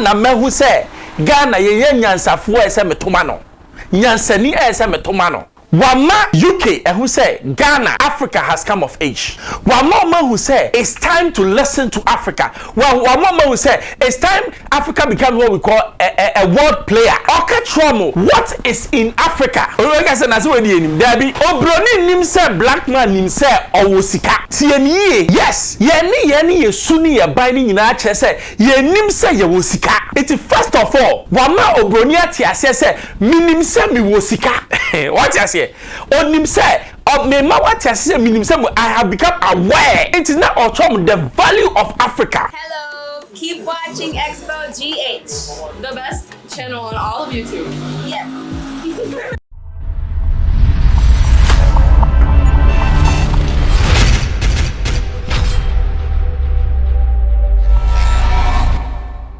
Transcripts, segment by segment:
na mehu se Ghana ye nyansafo ese metoma no nyansani ese metoma no wama UK who say Ghana Africa has come of age. Wama who say it's time to listen to Africa. Wama who say it's time Africa becomes what we call a world player. Okay, Tromo, what is in Africa? Obroni nim say black man nim say owosika. Yes, ye suni ye binding in our chest say ye nim say ye wosika. It is first of all, wama obroni ati say minim say mi wosika. What you say? Onim say me ma what you say minim say I have become aware. It is not the value of Africa. Hello, keep watching Xposed GH, the best channel on all of YouTube. Yes.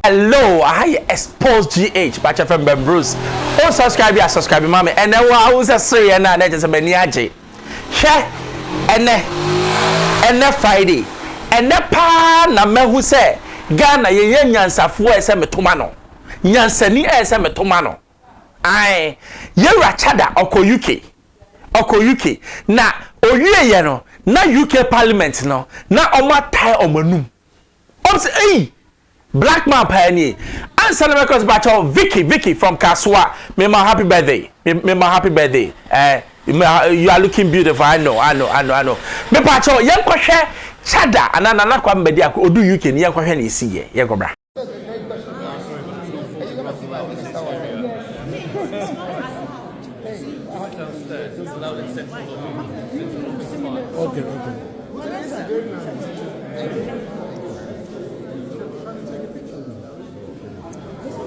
Hello, I Xposed GH, batch from Bruce. Oh, subscribe, mommy. And then I was a say, and I just a maniac. Share and Friday. And that pa na me who say Ghana ye nyansafo ese metomano. Nyansani ese metomano. Ai, ye rachada oko UK. Na owie ye no, na UK parliament no, na oma tai omanum. Say, hey, black man pioneer. Answer the records batch of Vicky from Kaswa. Me my happy birthday. Me my happy birthday. You are looking beautiful. I know. Me batch of young kwashe chada anana kwa mbedi odu UK ni young kwashe ni see ye. Ye go bra. Okay.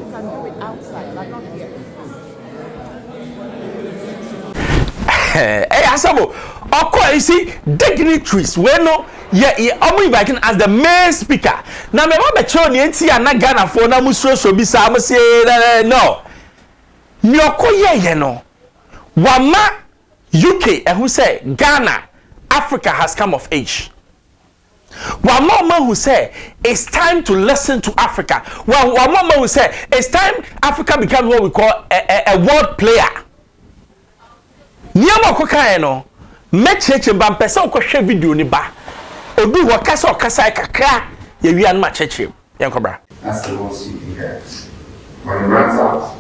Can do it outside, but not here. Hey, Asabo, of course, you see, dignitaries, we know, I'm inviting as the main speaker. Now, me want to show you na Ghana for na musro so bisa, I'm say no. Nyoko ye no. Wama UK, who say Ghana, Africa has come of age. One more who say it's time to listen to Africa. One more who say it's time Africa becomes what we call a world player. Niamo kokae no, mecheche mba mpesa ukoshe video ni ba. Obi wakasa kakra ye wi an ma cheche. Yankobra. That's the most you can get. When it runs out,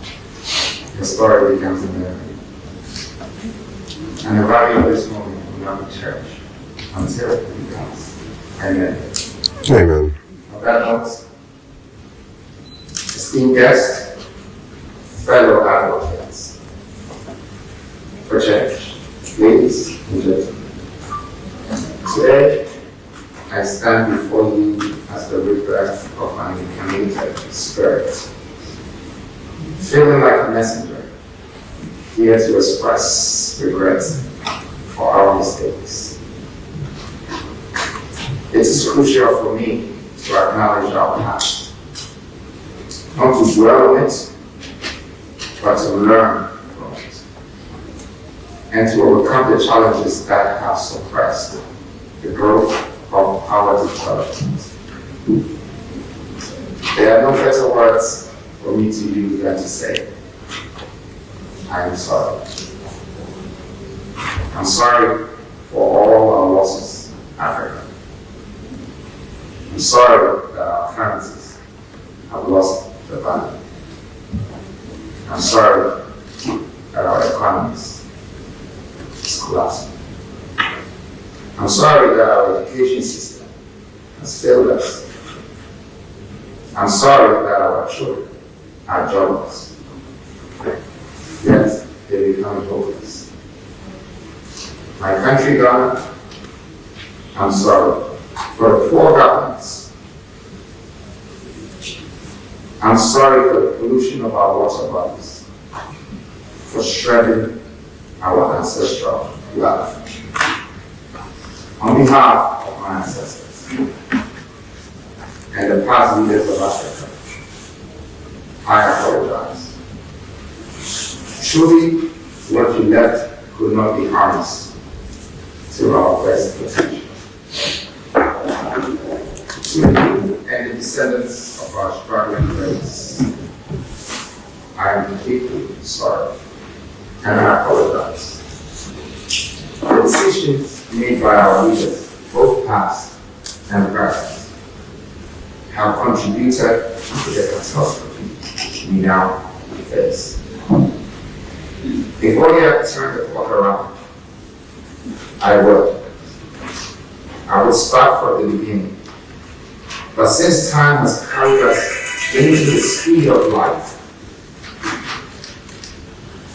the story becomes a memory. And the value of this moment will not be cherished until it becomes. Amen. Amen. On that note, esteemed guests, fellow advocates, for change, ladies and gentlemen, today I stand before you as the reflection of an committed spirit, feeling like a messenger, here to express regret for our mistakes. It is crucial for me to acknowledge our past, not to dwell on it, but to learn from it, and to overcome the challenges that have suppressed the growth of our development. There are no better words for me to use than to say, I am sorry. I'm sorry for all our losses, Africa. I'm sorry that our currencies have lost the value. I'm sorry that our economies is collapsing. I'm sorry that our education system has failed us. I'm sorry that our children are jobless. Yet they become hopeless. My country, Ghana, I'm sorry for the poor governments. I'm sorry for the pollution of our water bodies, for shredding our ancestral wealth. On behalf of my ancestors and the past leaders of Africa, I apologize. Truly, what you left could not be harnessed to our best potential. To you and the descendants of our struggling place. I am deeply sorry, and I apologize. The decisions made by our leaders, both past and present, have contributed to the catastrophe we now face. Before you turn the clock around, I would start from the beginning. But since time has carried us into the speed of light,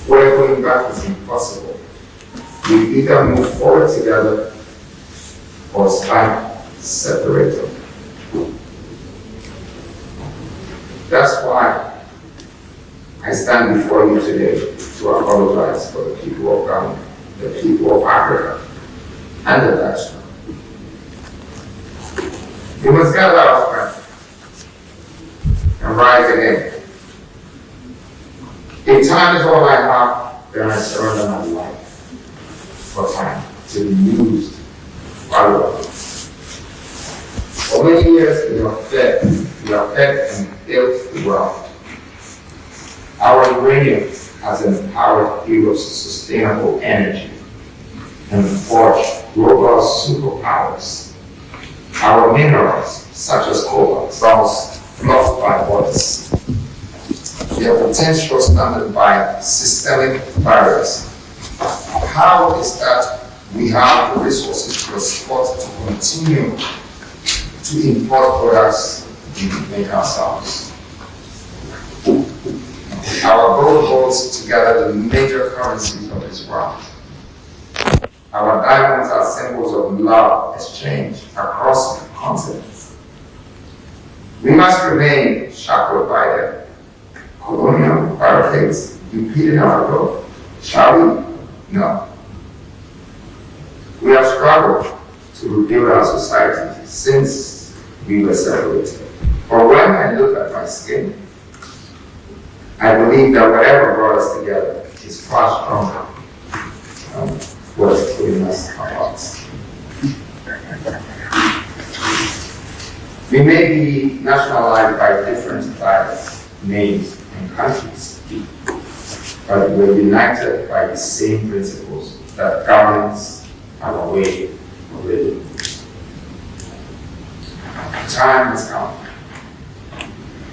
where going back is impossible, we either move forward together or stand separated. That's why I stand before you today to apologize for the people of Ghana, the people of Africa, and the diaspora. We must gather our strength and rise again. If time is all I have, then I surrender my life for time to be used valuably. For many years, we have fed and built the world. Our uranium has empowered Europe's sustainable energy and forged robust superpowers. Our minerals, such as cobalt, are blocked by borders. Their potential standard by systemic barriers. How is that we have the resources to export to continue to import products we make ourselves? Our gold holds together the major currencies of this world. Our diamonds are symbols of love exchange across continents. We must remain shackled by them. Colonial barricades impeding our growth. Shall we? No. We have struggled to rebuild our society since we were separated. But when I look at my skin, I believe that whatever brought us together is far stronger than what is putting us apart. We may be nationalized by different titles, names, and countries, but we're united by the same principles that governs our way of living. The time has come.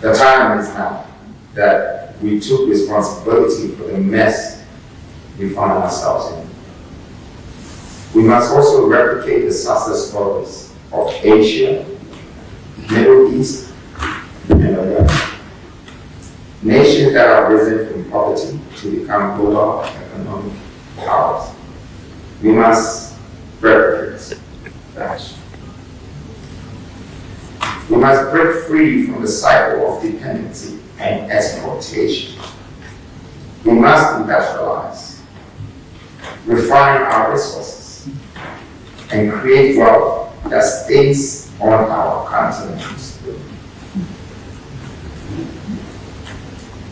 The time is now that we took responsibility for the mess we found ourselves in. We must also replicate the success stories of Asia, Middle East, and others. Nations that have risen from poverty to become global economic powers. We must replicate that. We must break free from the cycle of dependency and exploitation. We must industrialize, refine our resources, and create wealth that stays on our continent.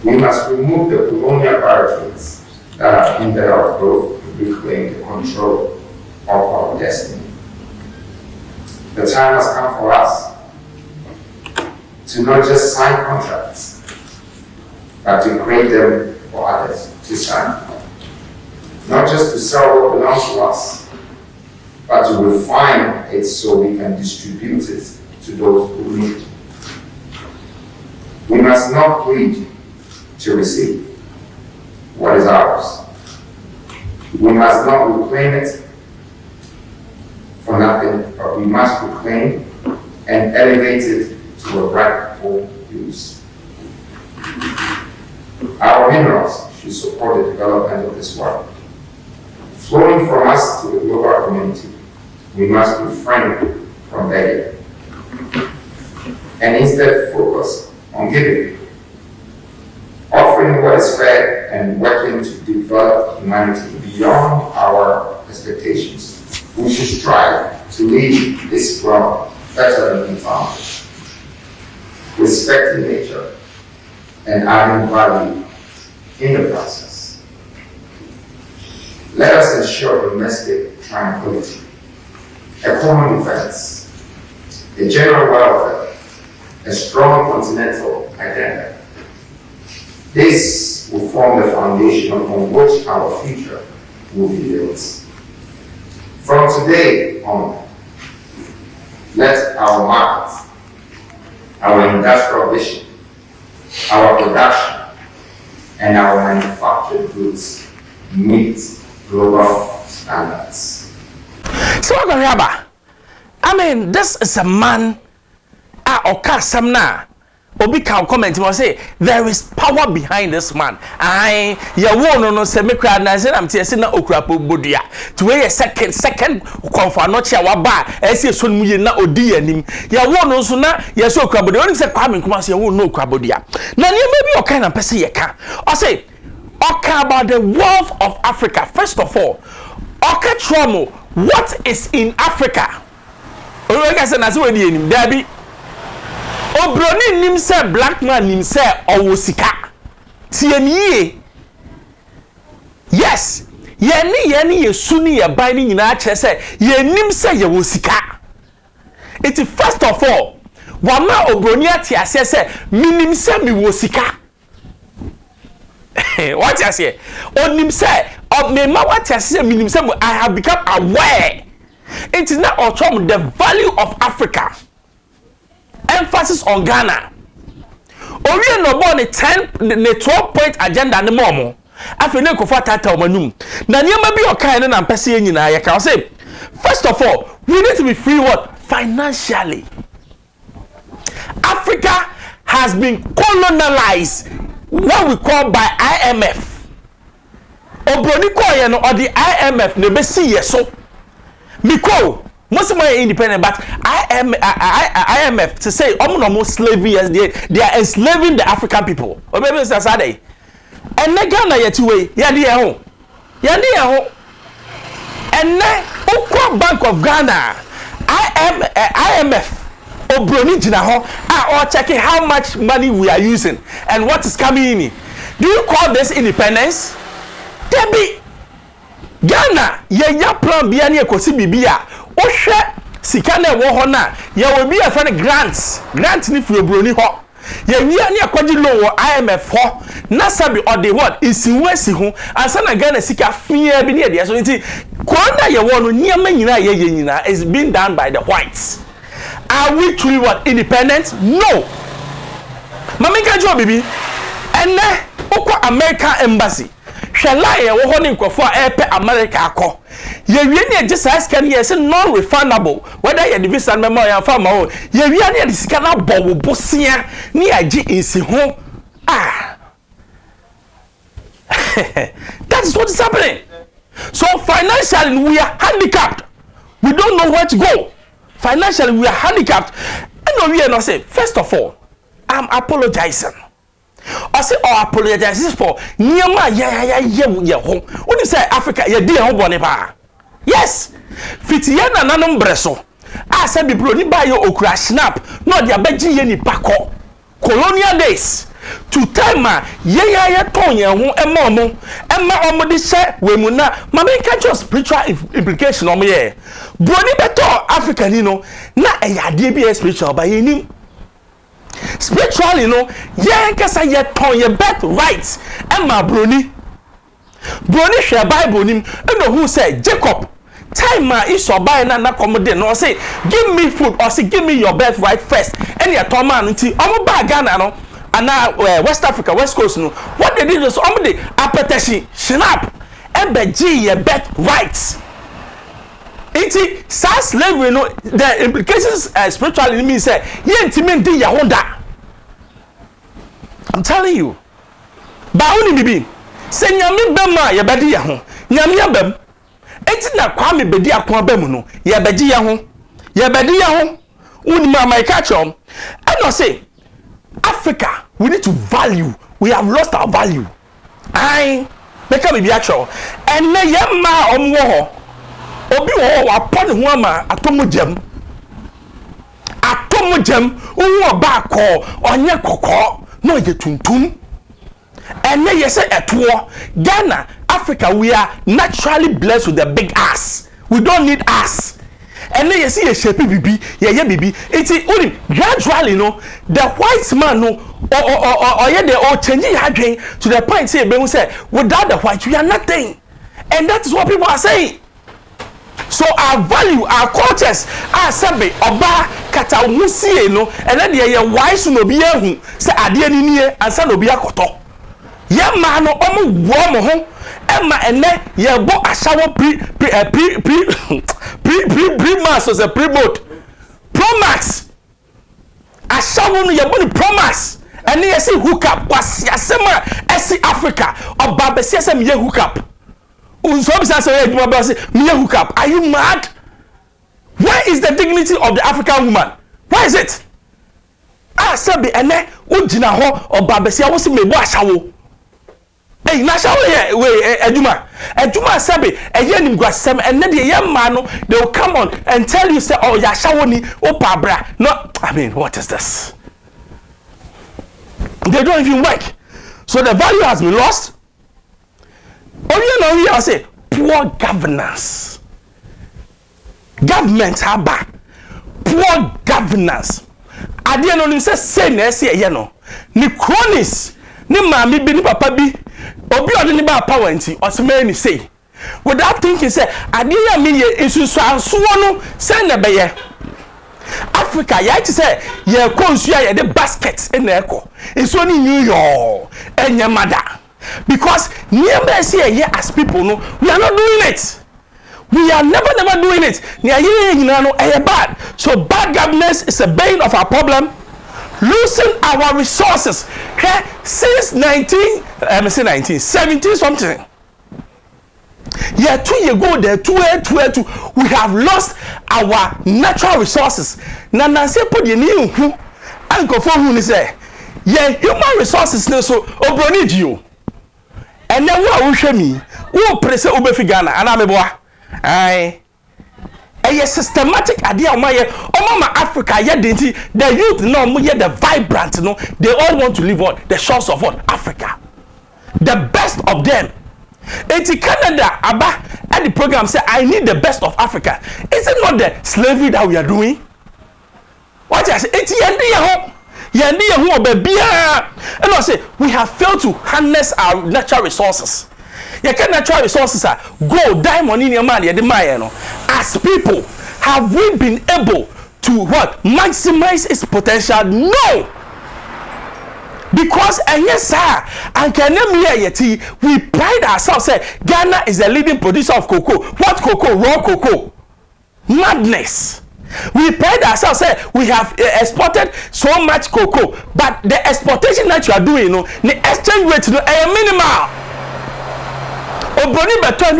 We must remove the colonial barricades that have hindered our growth and reclaim the control of our destiny. The time has come for us to not just sign contracts, but to create them for others to sign. Not just to sell what belongs to us, but to refine it so we can distribute it to those who need it. We must not greed to receive what is ours. We must not reclaim it for nothing, but we must reclaim and elevate it to a rightful use. Our minerals should support the development of this world. Flowing from us to the global community, we must refrain from begging and instead focus on giving, offering what is fair and working to develop humanity beyond our expectations. We should strive to leave this world better than we found it, respecting nature and adding value in the process. Let us ensure domestic tranquility, a common defense, the general welfare, a strong continental agenda. This will form the foundation on which our future will be built. From today on, let our market, our industrial vision, our production, and our manufactured goods meet global standards. So, I mean, this is a man, or Samna. Obi can comment and say there is power behind this man. Ya won no se me kra na say am tie se na okurapo bodua. To we second konfa no chia wa ba e se so mu ye na odi anim. Ya won no so na ye so okurabodia. Oni se Kwame Nkrumah say won no okurabodia. Na ne maybe o kind of person ye ka. O say okay about the wealth of Africa. First of all, okay tromo, what is in Africa? O we say na se we di anim dabi. Obroni nim se black man nim se owo sika tie yes ye suni ye ban ni nyina kire se ye nim se ye wo sika. It is first of all wama obroni atiase se minim se mi wo sika. What you say? Onim se me ma what you say minim se I have become aware. It is not autom the value of Africa. Emphasis on Ghana. Oriye no born 12-point agenda ne momo. Afi ne kofa tata omanum. Na niam bi okan ne na mpese ye nyina ye ka say. First of all, we need to be free what? Financially. Africa has been colonized, what we call by IMF. Obroni ko ye no or the IMF ne be see ye so. Miko most of my independent, but IMF to say almost slavery as they are enslaving the African people. Or maybe it's Saturday. And they Ghana yet way, Yandi and then Okwa Bank of Ghana, IMF, Obroni Jinaho are all checking how much money we are using and what is coming in. Do you call this independence? Debbie Ghana, ye plan biani ekosi bibia. Ohwe sika na wo ho na ye wo bi e fa grant ni fi obroni ho ye wi ani akwaji loan wo IMF ho na sabi or the what insiwasi ho ansa na Ghana sika fia bi ne de so nti korona ye wo no niam nyina ye nyina is being done by the whites. Are we truly what independent? No. Mama ka jo bibi enne okwa American embassy hwela ye wo ho ne nkofo a epe America akọ ye wie ne je sa scan ye say non refundable whether ye visa memo ya fa ma o ye wie ne sika na bowo bosia ne agi insi ho that is what is happening. So financially we are handicapped. We don't know where to go. Financially we are handicapped. And we are not say first of all I'm apologizing. I say apologize for Niama ye ho. When you say Africa, ye di ho bone pa. Yes. Fitiye na nanom breso. I say be bro ni ba yo okura snap. No dia beji ye ni pako. Colonial days. To time ye ton ye ho emma omo de se we mu na ma me catch your spiritual implication omo ye. Bro ni beto Africa ni no na eyade bi spiritual ba ye nim. Spiritually, ye kasa ye ton ye birth rights. Emma Broni share Bible nim. Who say Jacob time is so buy na commode no say give me food or say give me your birth right first. And your ton man until omo ba Ghana no and West Africa West Coast no. What they did was omo the appetition snap ebe g ye birth rights. Iti sa slavery no the implications spiritually mean say ye intimi di yahonda. I'm telling you. Ba oni bibi say nyame bema ye bedi ye ho nyame abam enti na Kwame bedi akon abam no ye bedi ye ho uni ma my catch on and no say Africa we need to value. We have lost our value. I make am be actual and na ye ma omwo ho obi wo wa pon ho ama atomo jam wo ba ko onye kokko no ye tuntum and na ye say eto Ghana Africa we are naturally blessed with a big ass. We don't need ass and then you see a shape bibi yeah bibi it's only gradually no the white man no or yeah they all changing hadwin to the point say be say without the white we are nothing, and that is what people are saying. So our value, our cultures, our sabe oba kata musie no, and then ye wise no be ehu say ade ni nie ansa no be akoto. Ye ma no omo wo mo ho emma ene ye bo ashawo pre max so pre boat pro max ashawo no ye bo ni pro max ene ye see hook up kwasi asema esi Africa oba be se me hook up. Hook up. Are you mad? Where is the dignity of the African woman? Where is it? Ah, sabi ene ujina ho obabesia wo se mebo ashawo. Eh na ashawo we eduma sabi eye nim gwasem ene de ye ma no they will come on and tell you say oh ya ashawo ni opa bra. No, I mean what is this? They don't even work. So the value has been lost. I say poor governance. Government have poor governance. I didn't know say na say ye no. Ni cronies, ni mami bi ni papa bi. Obi odi ni ba power nti oseme ni say. Without thinking say adie me ye isusu anso no say na be ye. Africa ya ti say ye konsu ya de basket in na eko. Iso ni New York enyamada. Because never say here as people no, we are not doing it. We are never doing it. Bad. So bad governance is a bane of our problem. Losing our resources. Since 17 something. Yeah, 2 years ago there, 2 we have lost our natural resources. Nancy put the new who uncle for who say, yeah, human resources so obronid you. And then what show me? Who press Ubefi Ghana and I'm a boy. Aye. A systematic idea of my Africa, yet the youth no yet the vibrant, no, they all want to live on the shores of what? Africa. The best of them. It's Canada, Abba, and the program say I need the best of Africa. Is it not the slavery that we are doing? What I say, it's the and I say we have failed to harness our natural resources. You can natural resources are gold, diamond in your money, as people, have we been able to what? Maximize its potential? No. Because and yes sir, and can we pride ourselves say Ghana is the leading producer of cocoa. What cocoa? Raw cocoa. Madness. We pride ourselves say we have exported so much cocoa, but the exportation that you are doing, the exchange rate is minimal. Obroni beton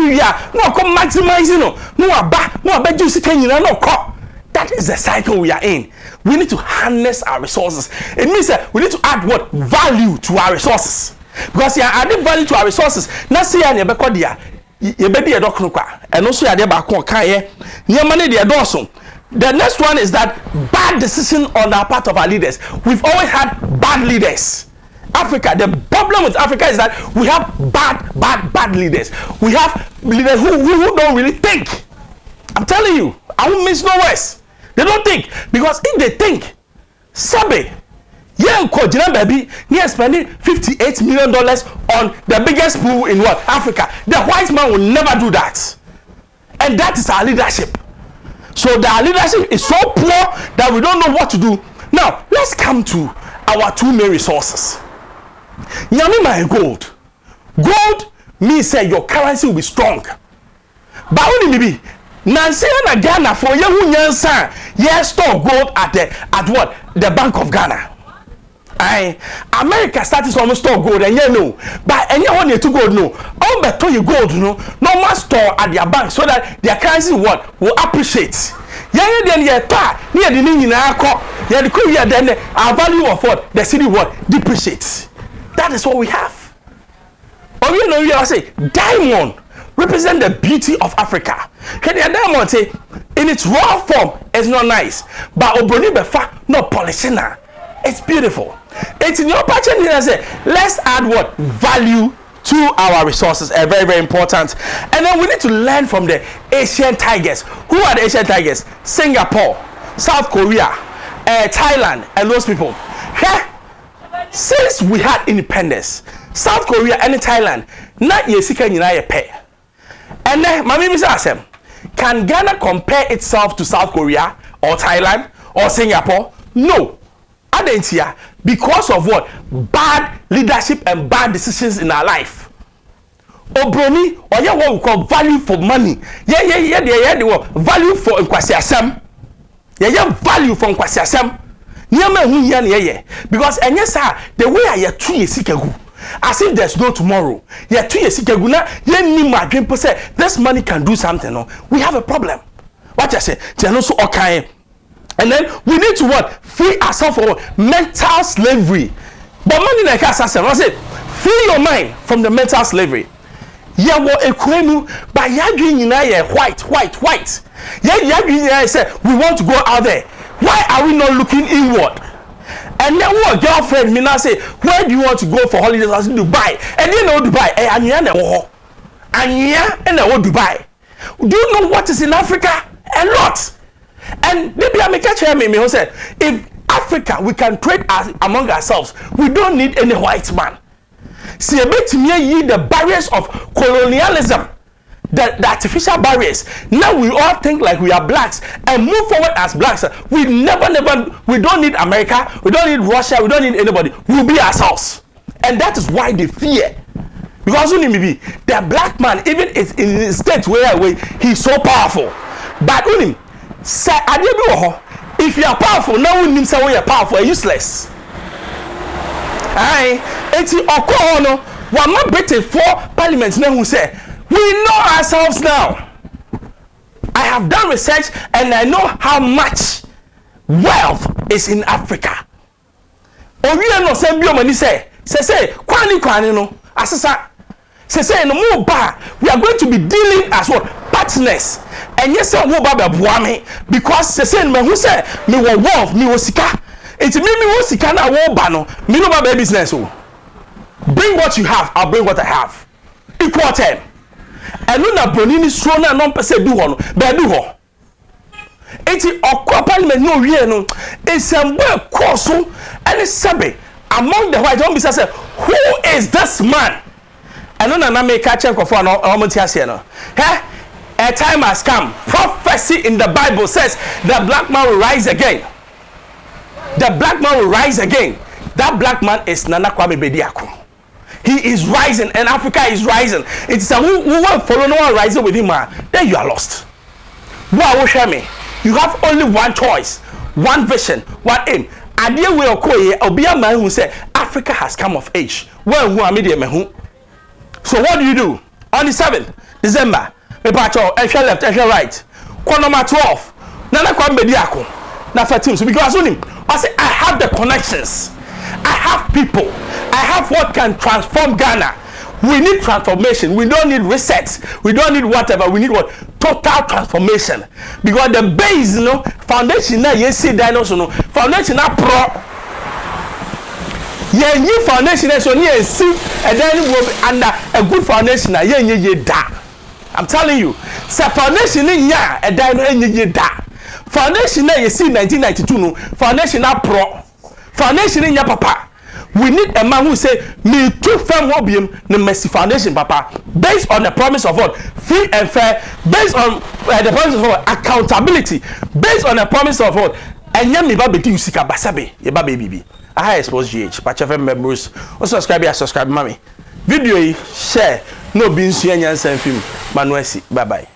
no come maximizing no aba juice can no come. That is the cycle we are in. We need to harness our resources. It means that we need to add what? Value to our resources. Because you are adding value to our resources. Now see ya nebeko dia ye bedi e dokno kwa. And also ya de ba kon kan ye. Nyama ne de doso. The next one is that bad decision on the part of our leaders. We've always had bad leaders. Africa, the problem with Africa is that we have bad leaders. We have leaders who don't really think. I'm telling you, I won't miss no words. They don't think. Because if they think, Sabe, baby, he is spending $58 million on the biggest pool in what? Africa. The white man will never do that. And that is our leadership. So the leadership is so poor that we don't know what to do. Now, let's come to our two main resources. Yami my gold. Gold means say your currency will be strong. But only maybe Nancy and Ghana for you nyansa, yes, store gold at what? The Bank of Ghana. America started to almost store gold and no, but any one to gold no. All better you gold no must store at their bank so that their currency will appreciate. Yeah, then yeah, near the name in our court, yeah, the Korea then our value of what the city depreciates. That is what we have. Or you know, you say diamond represent the beauty of Africa. Can the diamond say in its raw form it's not nice, but obroni befa not polishing. It's beautiful. It's in your patch and say let's add what value to our resources, very, very important. And then we need to learn from the Asian tigers. Who are the Asian tigers? Singapore, South Korea, Thailand, and those people. Since we had independence, South Korea and Thailand, not yesika nyina ye pay. And then, mami bisa can Ghana compare itself to South Korea or Thailand or Singapore? No. Adentia, because of what? Bad leadership and bad decisions in our life. Obroni, or yeah, what we call value for money. Yeah, value for nkwasiasem. Yeah, value for nkwasiasem. Because and yes, sir, the way I hear 2 years ago, as if there's no tomorrow. Yeah, 2 years ago, this money can do something. No, we have a problem. What I say, so okay. And then we need to what? Free ourselves from mental slavery. But money like I said, free your mind from the mental slavery. Yeah, what equenu, but you're doing white. Yeah, say we want to go out there. Why are we not looking inward? And then what girlfriend me now say, where do you want to go for holidays? I said Dubai. And you know Dubai, Dubai. Do you know what is in Africa? A lot. And maybe I make a chair me who said, if Africa we can trade among ourselves, we don't need any white man. See a bit to me the barriers of colonialism. The artificial barriers. Now we all think like we are blacks and move forward as blacks. We don't need America, we don't need Russia, we don't need anybody. We'll be ourselves. And that is why they fear. Because maybe the black man, even in the state where he's so powerful. But say if you are powerful, no one means you're powerful, you're useless. Aye, it's no one more Britain for parliament now who say we know ourselves now. I have done research and I know how much wealth is in Africa. Owie no say bio mani say kwani no asesa say no mo ba we are going to be dealing as what partners. And yes say mo ba beboa me because say me who say me wo wealth me wo sika. It me wo sika na wo ba no me no ba business o. Bring what you have, I'll bring what I have. Equal time. And no na broni ni stro na no pese du ho no be du ho. Enti okwa parliament no wie no esembo koso and sebe among the white don't be say who is this man? And no na make a check of no omotiase no. A time has come. Prophecy in the Bible says the black man will rise again. The black man will rise again. That black man is Nana Kwame Bediako. He is rising and Africa is rising. It's a who will follow no one rising with him. Then you are lost. Wow, me. You have only one choice, one vision, one aim. Idea will be a man who say Africa has come of age. Well, who are media mehu. So what do? On the 7th December, Esha left, Esha right. Number 12. Nana Kwame Bediako. Na for team. So because I say I have the connections. I have people. I have what can transform Ghana. We need transformation. We don't need resets. We don't need whatever. We need what? Total transformation. Because the base, foundation na you see dinosaur, foundation na pro. Yeah, new foundation so you see, and then will be under a good foundation na ye da. I'm telling you, say foundation in ya, and then ye da. Foundation na you see 1992 no, foundation na pro. Foundation in your papa. We need a man who say me too firm obium the mercy foundation papa based on the promise of what free and fair, based on the promise of what accountability, based on the promise of what and yam me ba beti usika basabe ye ba baby I Xposed GH patch FM members also subscribe mommy video share no be nsu anyansa film manuasi bye bye.